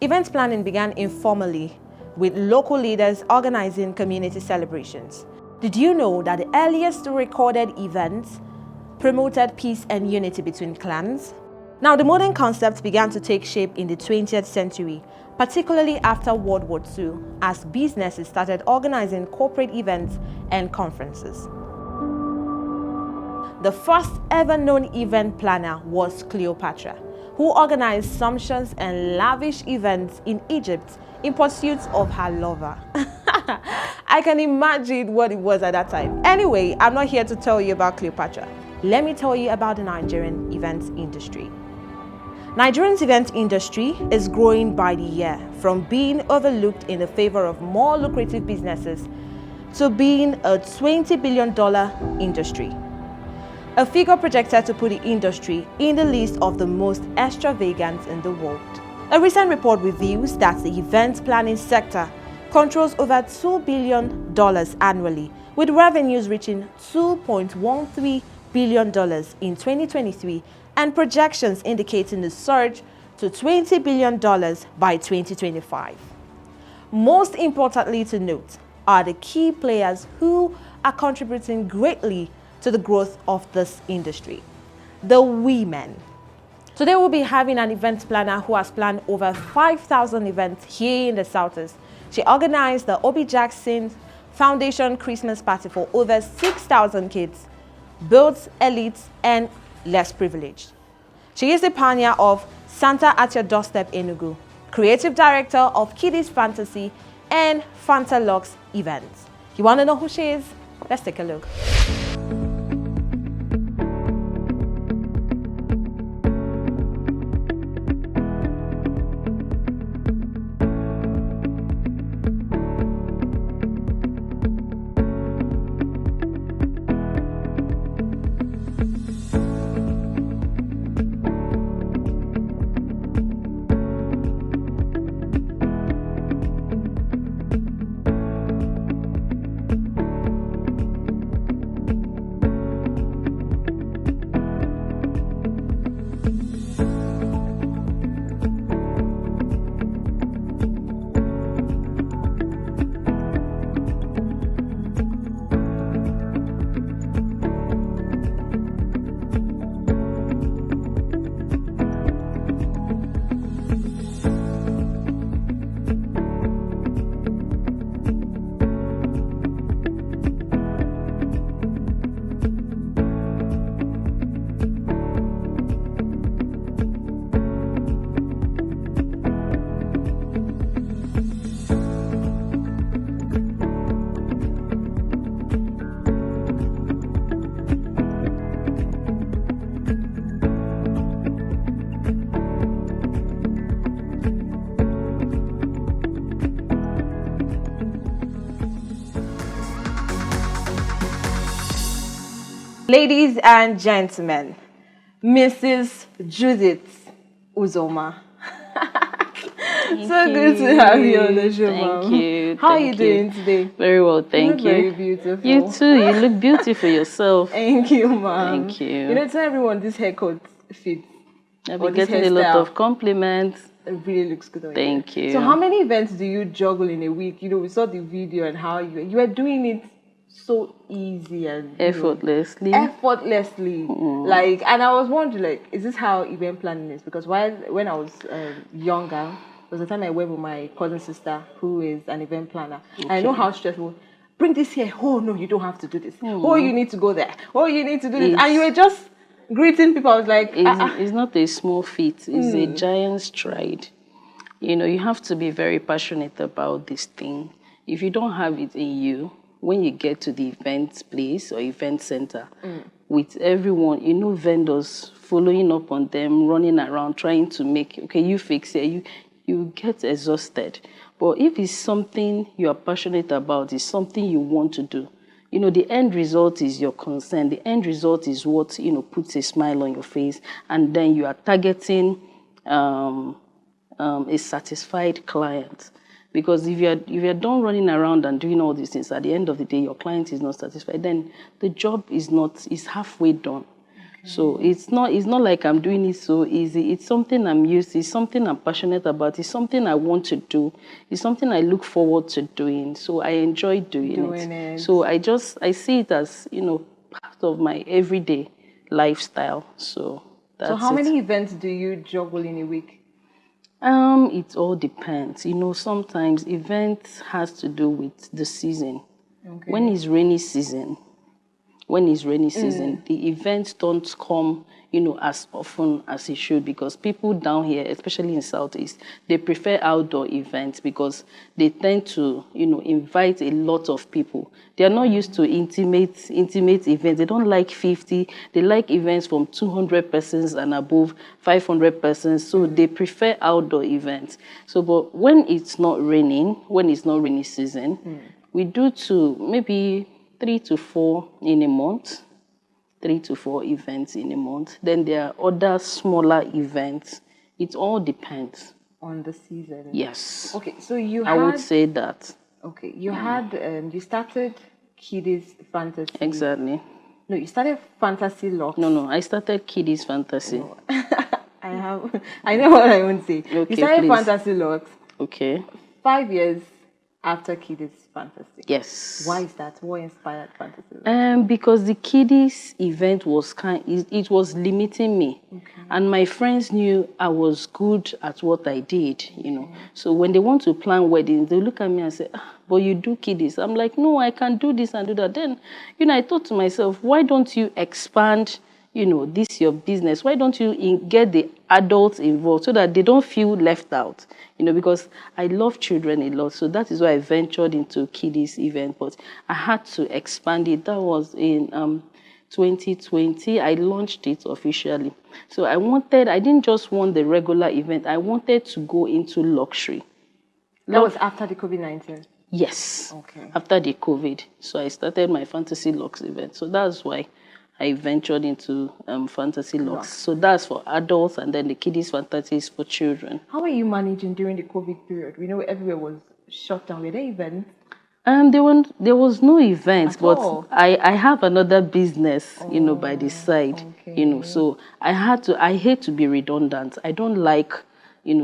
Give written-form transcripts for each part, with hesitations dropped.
Event planning began informally, with local leaders organizing community celebrations. Did you know that the earliest recorded events promoted peace and unity between clans? Now, the modern concept began to take shape in the 20th century, particularly after World War II, as businesses started organizing corporate events and conferences. The first ever known event planner was Cleopatra, who organized sumptuous and lavish events in Egypt in pursuit of her lover. I can imagine what it was at that time. Anyway, I'm not here to tell you about Cleopatra. Let me tell you about the Nigerian events industry. Nigerian's event industry is growing by the year, from being overlooked in the favor of more lucrative businesses to being a $20 billion industry. A figure projected to put the industry in the list of the most extravagant in the world. A recent report reveals that the event planning sector controls over $2 billion annually, with revenues reaching $2.13 billion in 2023 and projections indicating a surge to $20 billion by 2025. Most importantly to note are the key players who are contributing greatly to the growth of this industry: the women. Today we'll be having an event planner who has planned over 5,000 events here in the Southeast. She organized the Obi Jackson Foundation Christmas party for over 6,000 kids, both elites and less privileged. She is the pioneer of Santa at Your Doorstep Enugu, creative director of Kiddies Fantasy and Fanta Lux events. You want to know who she is? Let's take a look. Ladies and gentlemen, Mrs Jit Uzoma. So good to have you on the show, Mom. Thank you. How are you doing today? Very well, thank you. Very beautiful. You too. You look beautiful yourself. Thank you, Mom. Thank you. You know, tell everyone this haircut fits. I've been getting a lot of compliments. It really looks good on you. Thank you. So how many events do you juggle in a week? You know, we saw the video and how you were doing it so easy and effortlessly. Like, and I was wondering, like, is this how event planning is? Because when I was younger, there was a time I went with my cousin sister who is an event planner. Okay. And I know how stressful. Bring this here. Oh no, you don't have to do this. Oh, you need to go there. Oh, you need to do this. And you were just greeting people. I was like, it's not a small feat. It's a giant stride. You know, you have to be very passionate about this thing. If you don't have it in you, when you get to the event place or event center, with everyone, you know, vendors following up on them, running around, trying to make, okay, you fix it, you get exhausted. But if it's something you are passionate about, it's something you want to do, you know, the end result is your concern. The end result is what, you know, puts a smile on your face. And then you are targeting a satisfied client. Because if you're done running around and doing all these things, at the end of the day, your client is not satisfied, then the job is halfway done. So it's not like I'm doing it so easy. It's something I'm used to. It's something I'm passionate about. It's something I want to do. It's something I look forward to doing. So I enjoy doing it. So I see it as, part of my everyday lifestyle. So that's So how many events do you juggle in a week? It all depends. Sometimes events has to do with the season. Okay. When it's rainy season, the events don't come, as often as it should, because people down here, especially in Southeast, they prefer outdoor events because they tend to, invite a lot of people. They are not used to intimate events. They don't like 50. They like events from 200 persons and above, 500 persons. So they prefer outdoor events. So, but when it's not raining, when it's not rainy season, we do maybe 3 to 4 in a month, 3 to 4 events in a month. Then there are other smaller events. It all depends on the season. Yes. Okay, so I would say that. Okay, you you started Kiddies Fantasy. Exactly. No, you started Fantasy Locks. No, I started Kiddies Fantasy. No. I know what I want to say. Okay, you started please. Fantasy Locks. Okay. 5 years after Kiddies Fantasy. Yes. Why is that? What inspired Fantasy? Because the Kiddies event was it was limiting me. Okay. And my friends knew I was good at what I did, So when they want to plan weddings, they look at me and say, but you do Kiddies. I'm like, no, I can do this and do that. Then, I thought to myself, why don't you expand this your business? Why don't you get the adults involved so that they don't feel left out? Because I love children a lot. So that is why I ventured into Kiddies event, but I had to expand it. That was in 2020. I launched it officially. So I didn't just want the regular event. I wanted to go into luxury. That was after the COVID-19? Yes. Okay. After the COVID. So I started my Fantasy Lux event. So that's why I ventured into Fantasy Lux. So that's for adults, and then the Kiddies Fantasy is for children. How were you managing during the COVID period? We know everywhere was shut down. Were there events? There was no events, At but all? I have another business, by the side, okay. So I hate to be redundant. I don't like,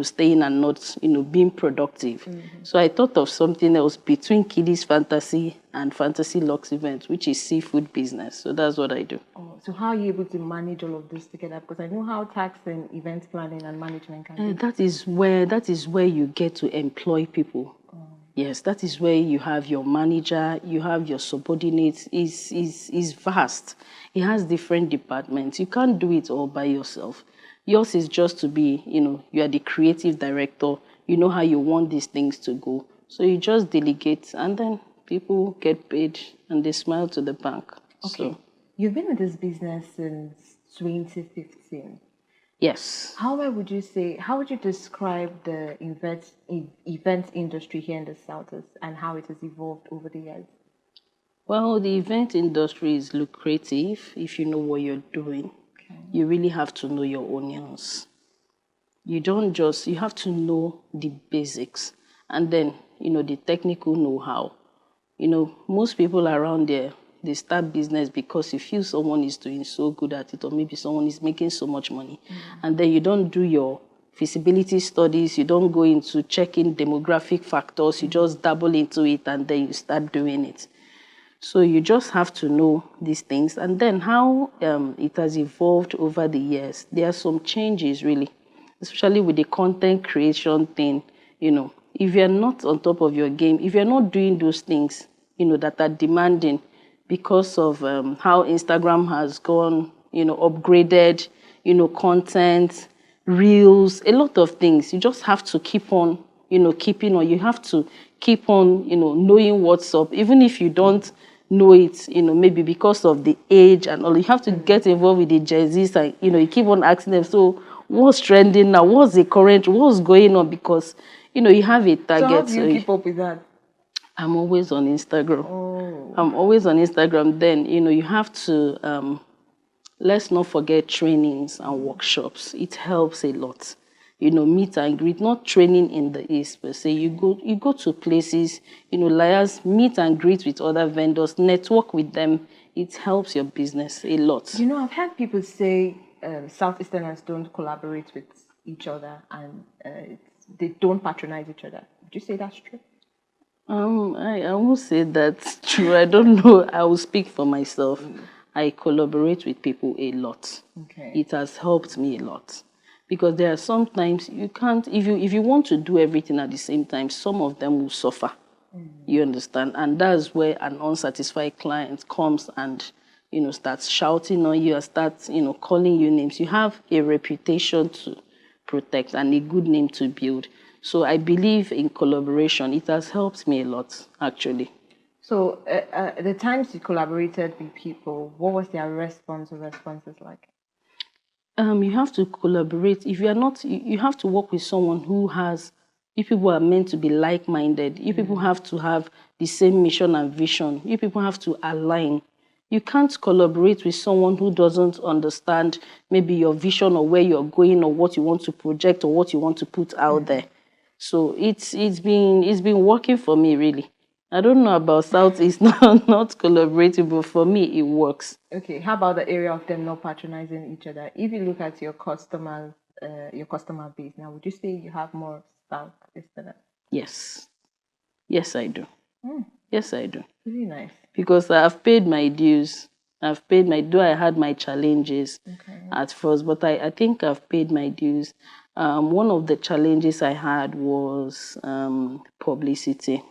staying and not, being productive. So I thought of something else between Kiddies Fantasy and Fantasy Lux event, which is seafood business. So that's what I do. Oh, so how are you able to manage all of this together? Because I know how tax and event planning and management can be. That is where you get to employ people. Yes, that is where you have your manager, you have your subordinates. Is vast. It has different departments. You can't do it all by yourself. Yours is just to be, you are the creative director. You know how you want these things to go. So you just delegate, and then people get paid and they smile to the bank. Okay. So, you've been in this business since 2015. Yes. How would you describe the event industry here in the Southeast and how it has evolved over the years? Well, the event industry is lucrative if you know what you're doing. Okay. You really have to know your onions. You have to know the basics, and then, the technical know-how. Most people around there, they start business because you feel someone is doing so good at it, or maybe someone is making so much money. And then you don't do your feasibility studies, you don't go into checking demographic factors, you just dabble into it and then you start doing it. So you just have to know these things. And then how it has evolved over the years. There are some changes really, especially with the content creation thing. If you're not on top of your game, if you're not doing those things, that are demanding, because of how Instagram has gone, upgraded, content, reels, a lot of things. You just have to keep on, keeping on. You have to keep on, knowing what's up. Even if you don't know it, maybe because of the age and all, you have to get involved with the Gen Zs and, you keep on asking them, so what's trending now? What's the current? What's going on? Because, you have a target. So how do you keep up with that? I'm always on Instagram. Oh. I'm always on Instagram. Then, you have to, let's not forget trainings and workshops. It helps a lot. Meet and greet, not training in the East per se. You go to places, meet and greet with other vendors, network with them, it helps your business a lot. You know, I've heard people say Southeasterners don't collaborate with each other and they don't patronize each other. Would you say that's true? I won't say that's true. I don't know. I will speak for myself. I collaborate with people a lot. Okay. It has helped me a lot. Because there are sometimes you can't, if you want to do everything at the same time, some of them will suffer. You understand? And that's where an unsatisfied client comes and, starts shouting on you, or starts, calling you names. You have a reputation to protect and a good name to build. So I believe in collaboration. It has helped me a lot, actually. So the times you collaborated with people, what was their responses like? You have to collaborate. If you are not, you have to work with someone who has, you people are meant to be like-minded. You people have to have the same mission and vision. You people have to align. You can't collaborate with someone who doesn't understand maybe your vision or where you're going or what you want to project or what you want to put out there. So it's been working for me, really. I don't know about South. It's not collaborative, but for me, it works. Okay, how about the area of them not patronizing each other? If you look at your customer base now, would you say you have more Southeasterners? Yes. Yes, I do. Yes, I do. Really nice. Because I've paid my dues. Though I had my challenges at first, but I think I've paid my dues. One of the challenges I had was publicity.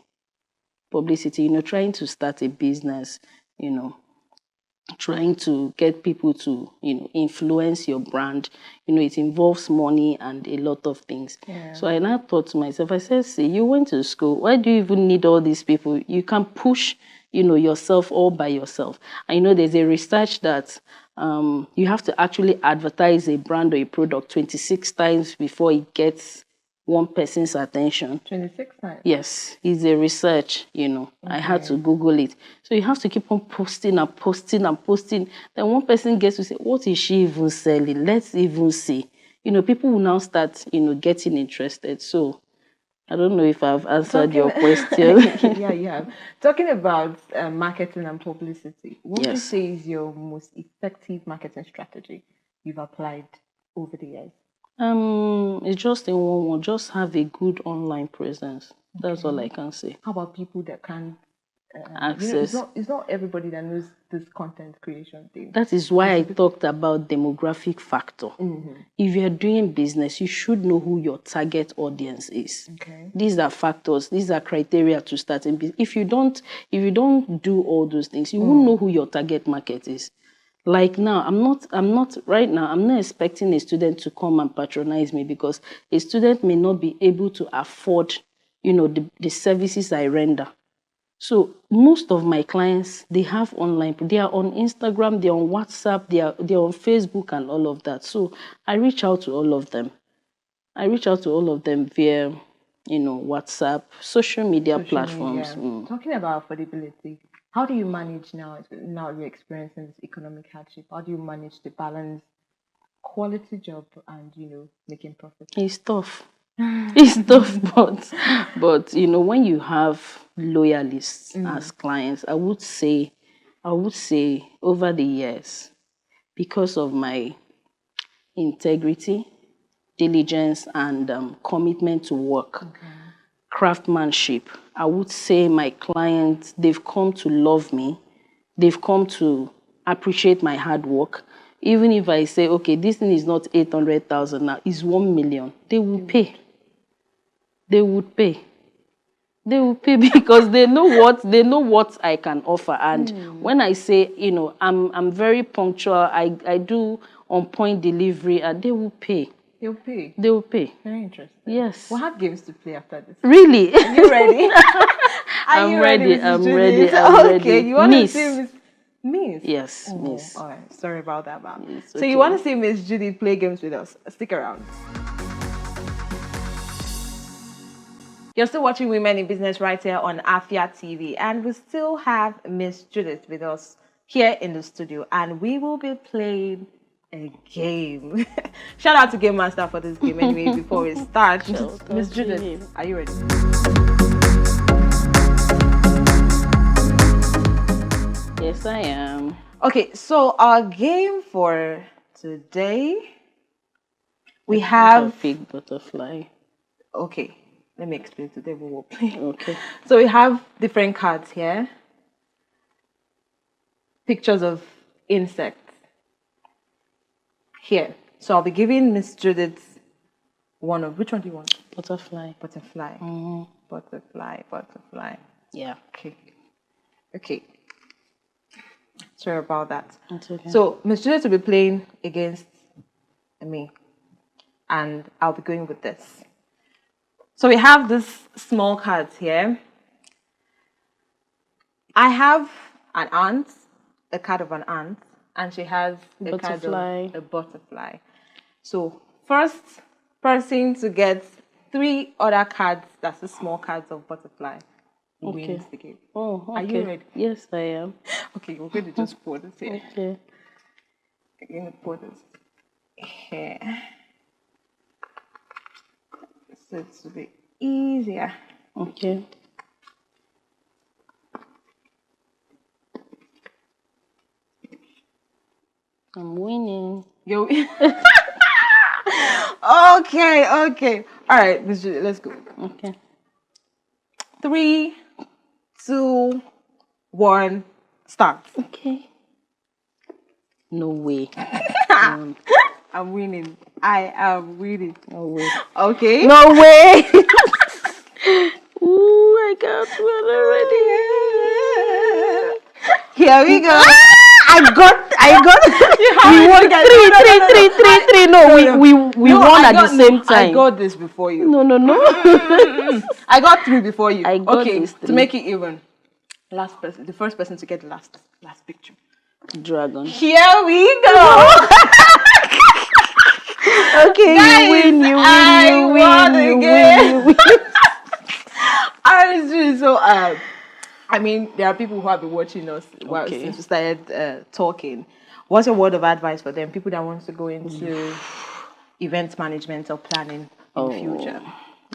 Trying to start a business, trying to get people to, influence your brand. It involves money and a lot of things. Yeah. So I now thought to myself, I said, see, you went to school. Why do you even need all these people? You can push, yourself all by yourself. I know there's a research that you have to actually advertise a brand or a product 26 times before it gets one person's attention. 26 times? Yes, it's a research, I had to Google it. So you have to keep on posting and posting and posting. Then one person gets to say, what is she even selling? Let's even see. People will now start, getting interested. So I don't know if I've answered your question. Yeah, you have. Talking about marketing and publicity, what would you say is your most effective marketing strategy you've applied over the years? It's just in one word. Just have a good online presence. That's all I can say. How about people that can't access? It's not everybody that knows this content creation thing. That is why I talked about demographic factor. If you're doing business, you should know who your target audience is. These are factors. These are criteria to start in business. If you don't do all those things, you won't know who your target market is. Like now, I'm not expecting a student to come and patronize me because a student may not be able to afford, the services I render. So most of my clients, they have online, they are on Instagram, they're on WhatsApp, they're on Facebook and all of that. So I reach out to all of them. Via, WhatsApp, social media platforms. Talking about affordability, how do you manage now you're experiencing this economic hardship? How do you manage to balance quality job and, making profit? It's tough. It's tough, but when you have loyalists as clients, I would say over the years, because of my integrity, diligence, and commitment to work, craftsmanship, I would say my clients, they've come to love me. They've come to appreciate my hard work. Even if I say, okay, this thing is not 800,000 now, it's 1 million, they will pay. They would pay. They will pay because they know what I can offer. And when I say, I'm very punctual, I do on-point delivery, and they will pay. They'll pay. They will pay. Very interesting. Yes. We'll have games to play after this. Really? Are you ready? I'm ready. I'm ready. Okay, you want to see Miss? Yes, Miss. All right. Sorry about that, ma'am. Okay. So you want to see Miss Judith play games with us? Stick around. You're still watching Women in Business right here on Afia TV, and we still have Miss Judith with us here in the studio, and we will be playing a game. Shout out to Game Master for this game anyway before we start. Miss Judith, are you ready? Yes, I am. Okay, so our game for today, we have... Big butterfly. Okay, let me explain today what we'll play. Okay. So we have different cards here. Pictures of insects. Here. So I'll be giving Miss Judith one of... Which one do you want? Butterfly. Butterfly. Butterfly. Yeah. Okay. Sorry about that. That's okay. So Miss Judith will be playing against me. And I'll be going with this. So we have these small cards here. I have an ant, a card of an ant, and she has a card of a butterfly. So first person to get 3 other cards, that's the small cards of butterfly, wins the game. Oh, okay. Are you ready? Yes, I am. Okay, we're going to just pour this here. Okay. I'm going to pour this here. So it will be easier. Okay. I'm winning. Yo. Okay. All right, Miss Julie, let's go. Okay. 3, 2, 1, start. Okay. No way. I'm winning. I am winning. No way. Okay. No way. Ooh, I got one already. Here we go. I got. We won three. No, we won at the same time. I got this before you. No. I got 3 before you. I got okay, this 3. To make it even. Last person, the first person to get the last picture. Dragon. Here we go. Okay, Guys, you win. I won again. I was really so I mean, there are people who have been watching us since we started talking. What's your word of advice for them? People that want to go into event management or planning in the future.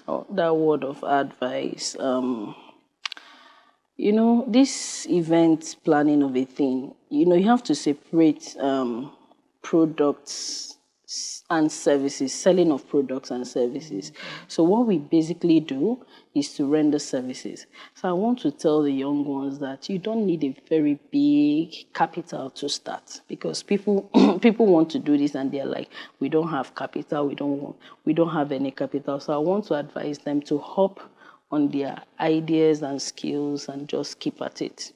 Oh, that word of advice. This event planning of a thing, you have to separate products and services, selling of products and services. So what we basically do is to render services. So I want to tell the young ones that you don't need a very big capital to start, because people want to do this and they're like, we don't have capital, we don't have any capital. So I want to advise them to hop on their ideas and skills and just keep at it.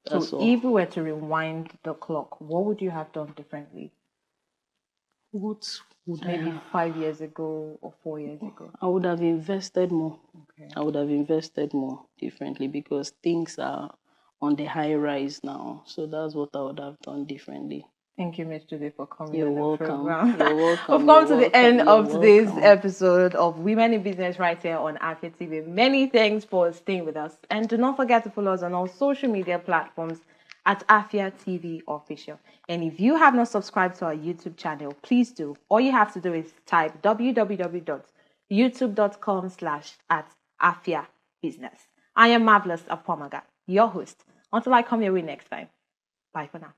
That's so all. If we were to rewind the clock, what would you have done differently? What would maybe 5 years ago or 4 years ago? I would have invested more. Okay. I would have invested more differently, because things are on the high rise now. So that's what I would have done differently. Thank you, Ms. Judy, for coming You're on the welcome. program. You're welcome. We've come to the end of today's episode of Women in Business right here on Afia TV. Many thanks for staying with us. And do not forget to follow us on all social media platforms at Afia TV Official. And if you have not subscribed to our YouTube channel, please do. All you have to do is type www.youtube.com/@Afia Business. I am Marvelous Apomaga, your host. Until I come your way next time. Bye for now.